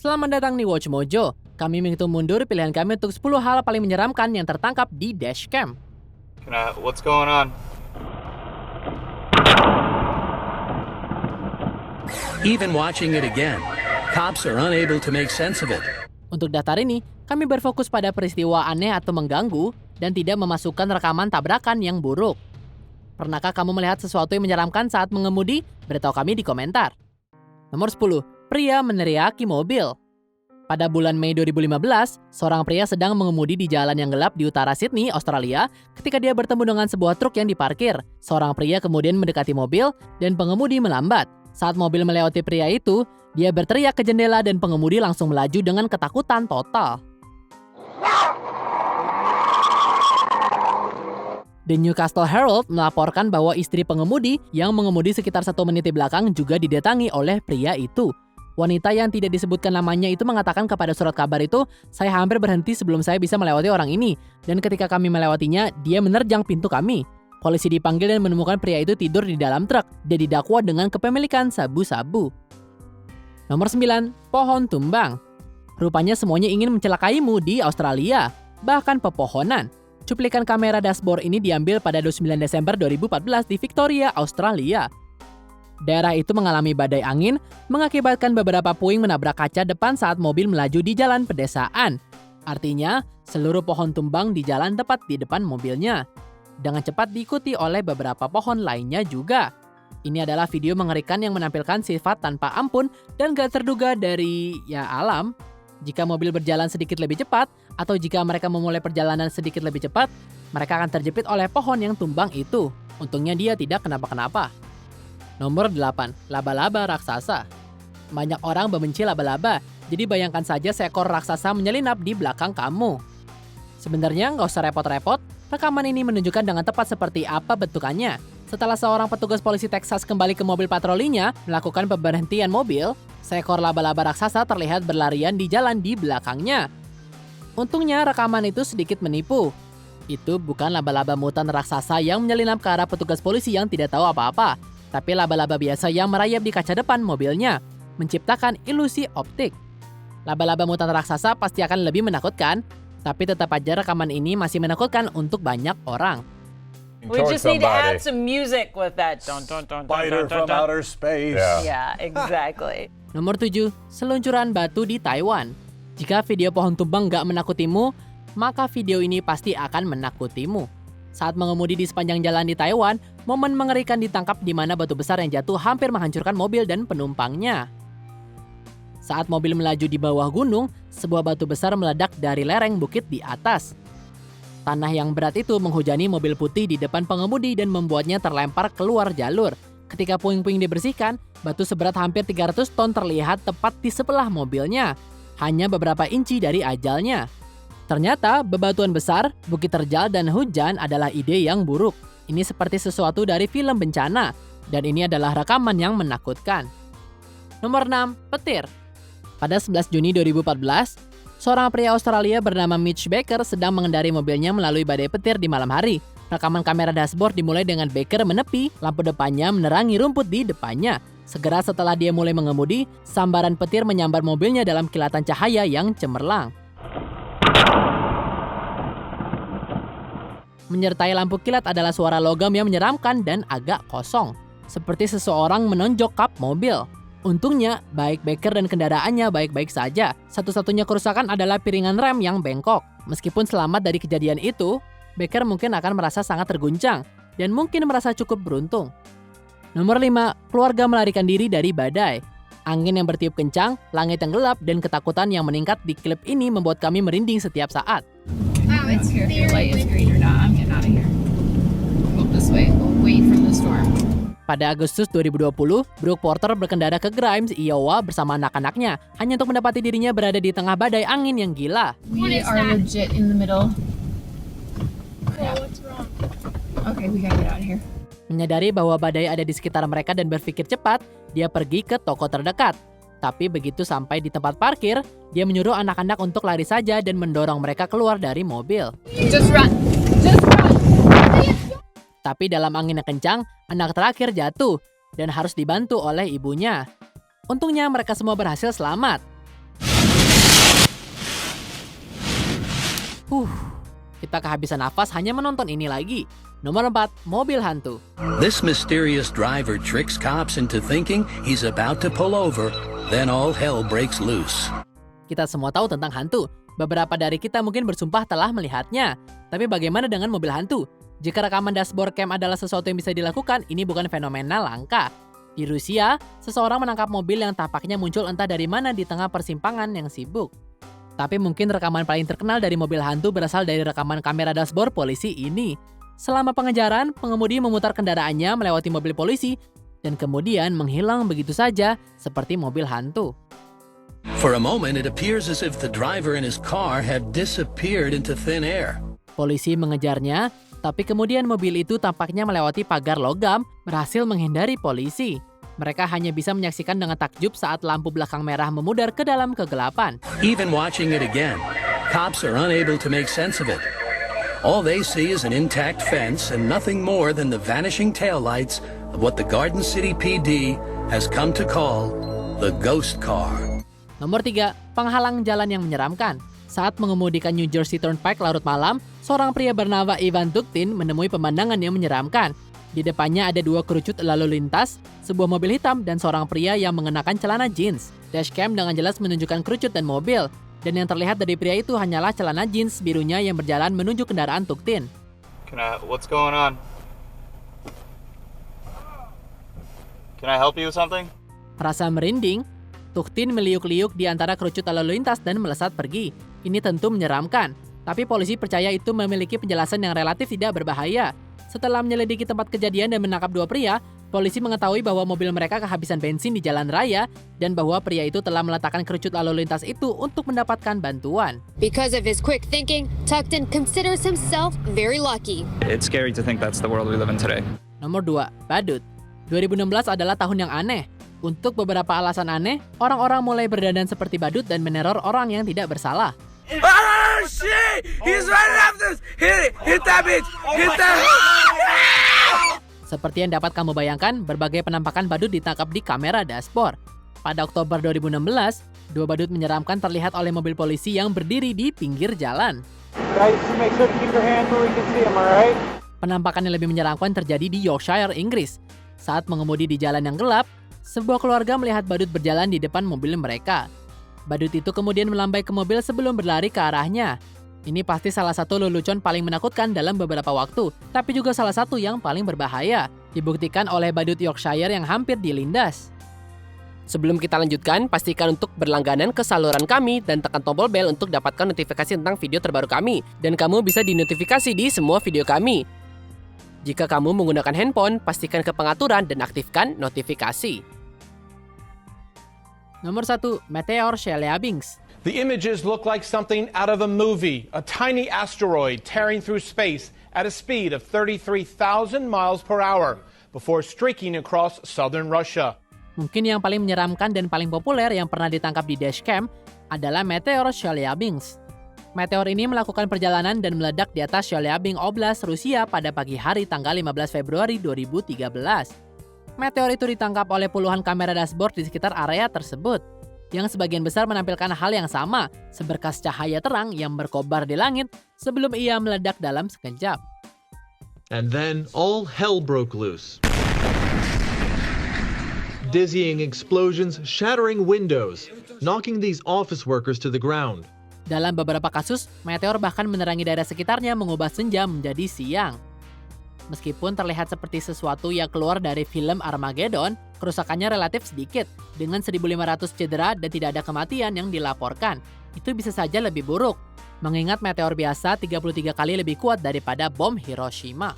Selamat datang di Watch Mojo. Kami menghitung mundur pilihan kami untuk 10 hal paling menyeramkan yang tertangkap di dashcam. What's going on? Even watching it again, cops are unable to make sense of it. Untuk daftar ini, kami berfokus pada peristiwa aneh atau mengganggu dan tidak memasukkan rekaman tabrakan yang buruk. Pernahkah kamu melihat sesuatu yang menyeramkan saat mengemudi? Beritahu kami di komentar. Nomor 10. Pria meneriaki mobil. Pada bulan Mei 2015, seorang pria sedang mengemudi di jalan yang gelap di utara Sydney, Australia, ketika dia bertemu dengan sebuah truk yang diparkir. Seorang pria kemudian mendekati mobil dan pengemudi melambat. Saat mobil melewati pria itu, dia berteriak ke jendela dan pengemudi langsung melaju dengan ketakutan total. The Newcastle Herald melaporkan bahwa istri pengemudi yang mengemudi sekitar 1 menit di belakang juga didatangi oleh pria itu. Wanita yang tidak disebutkan namanya itu mengatakan kepada surat kabar itu, "Saya hampir berhenti sebelum saya bisa melewati orang ini, dan ketika kami melewatinya, dia menerjang pintu kami." Polisi dipanggil dan menemukan pria itu tidur di dalam truk dan didakwa dengan kepemilikan sabu-sabu. Nomor 9. Pohon tumbang. Rupanya semuanya ingin mencelakaimu di Australia, bahkan pepohonan. Cuplikan kamera dashboard ini diambil pada 29 Desember 2014 di Victoria, Australia. Daerah itu mengalami badai angin, mengakibatkan beberapa puing menabrak kaca depan saat mobil melaju di jalan pedesaan. Artinya, seluruh pohon tumbang di jalan tepat di depan mobilnya. Dengan cepat diikuti oleh beberapa pohon lainnya juga. Ini adalah video mengerikan yang menampilkan sifat tanpa ampun dan gak terduga dari alam. Jika mobil berjalan sedikit lebih cepat, atau jika mereka memulai perjalanan sedikit lebih cepat, mereka akan terjepit oleh pohon yang tumbang itu. Untungnya dia tidak kenapa-kenapa. Nomor 8. Laba-laba raksasa. Banyak orang membenci laba-laba, jadi bayangkan saja seekor raksasa menyelinap di belakang kamu. Sebenarnya nggak usah repot-repot, rekaman ini menunjukkan dengan tepat seperti apa bentukannya. Setelah seorang petugas polisi Texas kembali ke mobil patrolinya, melakukan pemberhentian mobil, seekor laba-laba raksasa terlihat berlarian di jalan di belakangnya. Untungnya rekaman itu sedikit menipu. Itu bukan laba-laba mutan raksasa yang menyelinap ke arah petugas polisi yang tidak tahu apa-apa, tapi laba-laba biasa yang merayap di kaca depan mobilnya, menciptakan ilusi optik. Laba-laba mutan raksasa pasti akan lebih menakutkan, tapi tetap aja rekaman ini masih menakutkan untuk banyak orang. We just need to add some music with that. Spider from outer space. Yeah, exactly. Nomor 7. Seluncuran batu di Taiwan. Jika video pohon tumbang nggak menakutimu, maka video ini pasti akan menakutimu. Saat mengemudi di sepanjang jalan di Taiwan, momen mengerikan ditangkap di mana batu besar yang jatuh hampir menghancurkan mobil dan penumpangnya. Saat mobil melaju di bawah gunung, sebuah batu besar meledak dari lereng bukit di atas. Tanah yang berat itu menghujani mobil putih di depan pengemudi dan membuatnya terlempar keluar jalur. Ketika puing-puing dibersihkan, batu seberat hampir 300 ton terlihat tepat di sebelah mobilnya, hanya beberapa inci dari ajalnya. Ternyata bebatuan besar, bukit terjal, dan hujan adalah ide yang buruk. Ini seperti sesuatu dari film bencana, dan ini adalah rekaman yang menakutkan. Nomor 6. Petir. Pada 11 Juni 2014, seorang pria Australia bernama Mitch Baker sedang mengendari mobilnya melalui badai petir di malam hari. Rekaman kamera dashboard dimulai dengan Baker menepi, lampu depannya menerangi rumput di depannya. Segera setelah dia mulai mengemudi, sambaran petir menyambar mobilnya dalam kilatan cahaya yang cemerlang. Menyertai lampu kilat adalah suara logam yang menyeramkan dan agak kosong, seperti seseorang menonjok kap mobil. Untungnya, baik Baker dan kendaraannya baik-baik saja. Satu-satunya kerusakan adalah piringan rem yang bengkok. Meskipun selamat dari kejadian itu, Baker mungkin akan merasa sangat terguncang dan mungkin merasa cukup beruntung. Nomor 5. Keluarga melarikan diri dari badai. Angin yang bertiup kencang, langit yang gelap, dan ketakutan yang meningkat di klip ini membuat kami merinding setiap saat. Wow, it's here. If the light is green or not, I'm getting out of here. Go this way. We'll wait from the storm. Pada Agustus 2020, Brooke Porter berkendara ke Grimes, Iowa bersama anak-anaknya, hanya untuk mendapati dirinya berada di tengah badai angin yang gila. We are legit in the middle. What's wrong? Okay, we gotta get out of here. Menyadari bahwa badai ada di sekitar mereka dan berpikir cepat, dia pergi ke toko terdekat. Tapi begitu sampai di tempat parkir, dia menyuruh anak-anak untuk lari saja dan mendorong mereka keluar dari mobil. Just run. Just run. Tapi dalam angin yang kencang, anak terakhir jatuh dan harus dibantu oleh ibunya. Untungnya mereka semua berhasil selamat. Kita kehabisan nafas hanya menonton ini lagi. Nomor 4, mobil hantu. This mysterious driver tricks cops into thinking he's about to pull over, then all hell breaks loose. Kita semua tahu tentang hantu. Beberapa dari kita mungkin bersumpah telah melihatnya. Tapi bagaimana dengan mobil hantu? Jika rekaman dashboard cam adalah sesuatu yang bisa dilakukan, ini bukan fenomena langka. Di Rusia, seseorang menangkap mobil yang tampaknya muncul entah dari mana di tengah persimpangan yang sibuk. Tapi mungkin rekaman paling terkenal dari mobil hantu berasal dari rekaman kamera dashboard polisi ini. Selama pengejaran, pengemudi memutar kendaraannya melewati mobil polisi dan kemudian menghilang begitu saja seperti mobil hantu. For a moment, it appears as if the driver and his car have disappeared into thin air. Polisi mengejarnya, tapi kemudian mobil itu tampaknya melewati pagar logam, berhasil menghindari polisi. Mereka hanya bisa menyaksikan dengan takjub saat lampu belakang merah memudar ke dalam kegelapan. Even watching it again, cops are unable to make sense of it. All they see is an intact fence and nothing more than the vanishing taillights of what the Garden City PD has come to call the ghost car. Nomor 3, penghalang jalan yang menyeramkan. Saat mengemudikan New Jersey Turnpike larut malam, seorang pria bernama Ivan Tuktin menemui pemandangan yang menyeramkan. Di depannya ada 2 kerucut lalu lintas, sebuah mobil hitam, dan seorang pria yang mengenakan celana jeans. Dashcam dengan jelas menunjukkan kerucut dan mobil, dan yang terlihat dari pria itu hanyalah celana jeans birunya yang berjalan menuju kendaraan Tuktin. What's going on? Can I help you with something? Rasa merinding, Tuktin meliuk-liuk di antara kerucut lalu lintas dan melesat pergi. Ini tentu menyeramkan, tapi polisi percaya itu memiliki penjelasan yang relatif tidak berbahaya. Setelah menyelidiki tempat kejadian dan menangkap 2 pria, polisi mengetahui bahwa mobil mereka kehabisan bensin di jalan raya dan bahwa pria itu telah meletakkan kerucut lalu lintas itu untuk mendapatkan bantuan. Because of his quick thinking, Tuktin considers himself very lucky. It's scary to think that's the world we live in today. Nomor 2, badut. 2016 adalah tahun yang aneh. Untuk beberapa alasan aneh, orang-orang mulai berdandan seperti badut dan meneror orang yang tidak bersalah. Oh shit! He's running after us! Hit that bitch! Hit that! Seperti yang dapat kamu bayangkan, berbagai penampakan badut ditangkap di kamera dashboard. Pada Oktober 2016, 2 badut menyeramkan terlihat oleh mobil polisi yang berdiri di pinggir jalan. Penampakan yang lebih menyeramkan terjadi di Yorkshire, Inggris. Saat mengemudi di jalan yang gelap, sebuah keluarga melihat badut berjalan di depan mobil mereka. Badut itu kemudian melambai ke mobil sebelum berlari ke arahnya. Ini pasti salah satu lelucon paling menakutkan dalam beberapa waktu, tapi juga salah satu yang paling berbahaya. Dibuktikan oleh badut Yorkshire yang hampir dilindas. Sebelum kita lanjutkan, pastikan untuk berlangganan ke saluran kami dan tekan tombol bel untuk dapatkan notifikasi tentang video terbaru kami. Dan kamu bisa dinotifikasi di semua video kami. Jika kamu menggunakan handphone, pastikan ke pengaturan dan aktifkan notifikasi. Nomor 1, Meteor Chelyabinsk. The images look like something out of a movie, a tiny asteroid tearing through space at a speed of 33,000 miles per hour before streaking across southern Russia. Mungkin yang paling menyeramkan dan paling populer yang pernah ditangkap di dashcam adalah Meteor Chelyabinsk. Meteor ini melakukan perjalanan dan meledak di atas Chelyabinsk Oblast, Rusia pada pagi hari tanggal 15 Februari 2013. Meteor itu ditangkap oleh puluhan kamera dashboard di sekitar area tersebut, yang sebagian besar menampilkan hal yang sama, seberkas cahaya terang yang berkobar di langit sebelum ia meledak dalam sekejap. And then all hell broke loose. Dizzying explosions shattering windows, knocking these office workers to the ground. Dalam beberapa kasus, meteor bahkan menerangi daerah sekitarnya mengubah senja menjadi siang. Meskipun terlihat seperti sesuatu yang keluar dari film Armageddon, kerusakannya relatif sedikit, dengan 1.500 cedera dan tidak ada kematian yang dilaporkan. Itu bisa saja lebih buruk, mengingat meteor biasa 33 kali lebih kuat daripada bom Hiroshima.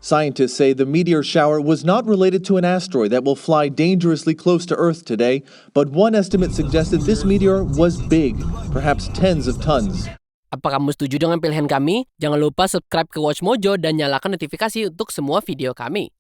Scientists say the meteor shower was not related to an asteroid that will fly dangerously close to Earth today, but one estimate suggested this meteor was big, perhaps tens of tons. Apa kamu setuju dengan pilihan kami? Jangan lupa subscribe ke Watch Mojo dan nyalakan notifikasi untuk semua video kami.